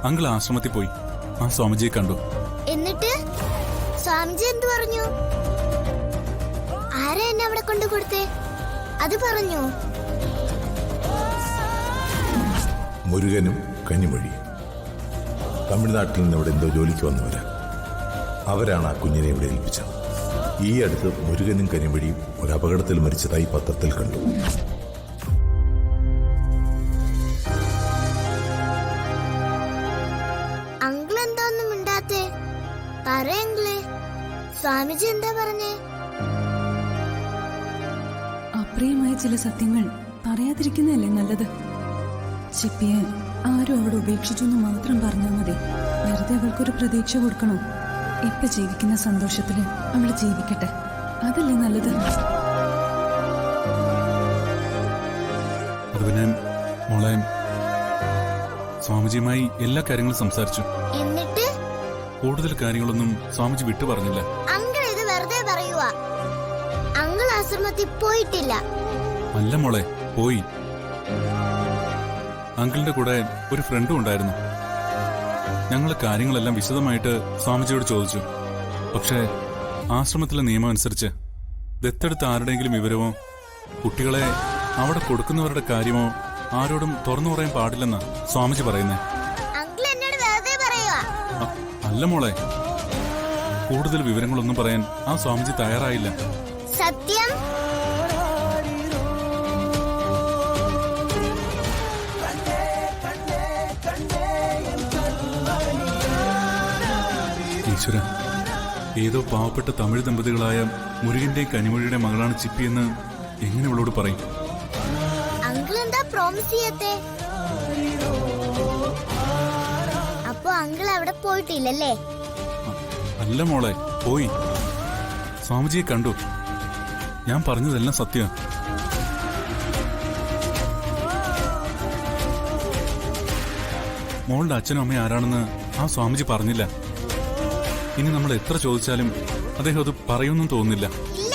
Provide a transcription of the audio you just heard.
Uncle ആശ്രമത്തിൽ പോയി ആ സ്വാമിജിയെ കണ്ടു. എന്നിട്ട് സ്വാമിജി എന്തു പറഞ്ഞു? ആരാ എന്നെ അവിടെ കൊണ്ടു കൊടുത്തേ? അത് പറഞ്ഞു. മുരുകനും കന്നിമൊഴിയും തമിഴ്നാട്ടിൽ നിന്ന് ഇവിടെ എന്തോ ജോലിക്ക് വന്നവരാ. അവരാണ് ആ കുഞ്ഞിനെ ഇവിടെ ഏൽപ്പിച്ചത്. ഈ അടുത്ത് മുരുകനും കന്നിമൊഴിയും ഒരു അപകടത്തിൽ മരിച്ചതായി പത്രത്തിൽ കണ്ടു. അങ്കിൾ എന്താന്നും മിണ്ടാത്തേ? പറയങ്കിളേ, സ്വാമിജി എന്താ പറഞ്ഞേ? അപ്രിയമായ ചില സത്യങ്ങൾ പറയാതിരിക്കുന്നതല്ലേ നല്ലത്. ചിപ്പിയെ ആരും അവിടെ ഉപേക്ഷിച്ചു എന്ന് മാത്രം പറഞ്ഞാൽ മതി. വെറുതെ അവൾക്കൊരു പ്രതീക്ഷ കൊടുക്കണോ? ഇപ്പൊ ജീവിക്കുന്ന സന്തോഷത്തില് അവള് ജീവിക്കട്ടെ, അതല്ലേ നല്ലത്. അത് പിന്നെ മോളെ, സ്വാമിജിയുമായി എല്ലാ കാര്യങ്ങളും സംസാരിച്ചു. എന്നിട്ട് കൂടുതൽ കാര്യങ്ങളൊന്നും സ്വാമിജി വിട്ടു പറഞ്ഞില്ല. അങ്കിൾ ഇത് വെറുതെ പറയുവാ. അങ്കിൾ ആശ്രമത്തിൽ പോയിട്ടില്ല. അല്ല മോളെ, പോയി. അങ്കിളിന്റെ കൂടെ ഒരു ഫ്രണ്ടും ഉണ്ടായിരുന്നു. ഞങ്ങൾ കാര്യങ്ങളെല്ലാം വിശദമായിട്ട് സ്വാമിജിയോട് ചോദിച്ചു. പക്ഷേ ആശ്രമത്തിലെ നിയമം അനുസരിച്ച് ദത്തെടുത്ത ആരുടെയെങ്കിലും വിവരമോ കുട്ടികളെ അവിടെ കൊടുക്കുന്നവരുടെ കാര്യമോ ആരോടും തുറന്നു പറയാൻ പാടില്ലെന്നാ സ്വാമിജി പറയുന്നേ. അങ്കിൾ എന്നോട് വെറുതെ പറയുവാ. അല്ല മോളെ, കൂടുതൽ വിവരങ്ങളൊന്നും പറയാൻ ആ സ്വാമിജി തയ്യാറായില്ല. സത്യം? ഈശ്വര, ഏതോ പാവപ്പെട്ട തമിഴ് ദമ്പതികളായ മുരുകന്റെയും കനിമൊഴിയുടെ മകളാണ് ചിപ്പി എന്ന് എങ്ങനെ അവളോട് പറയും? അങ്കിൾ എന്താ പ്രോമിസ് ചെയ്യത്തെ? അപ്പൊ അങ്കിൾ അവിടെ പോയിട്ടില്ലല്ലേ? അല്ല മോളെ, പോയി. സ്വാമിജിയെ കണ്ടു. ഞാൻ പറഞ്ഞതെല്ലാം സത്യം. മോളുടെ അച്ഛനും അമ്മയും ആരാണെന്ന് ആ സ്വാമിജി പറഞ്ഞില്ല. ഇനി നമ്മൾ എത്ര ചോദിച്ചാലും അദ്ദേഹം അത് പറയുമെന്നും തോന്നുന്നില്ല. ഇല്ല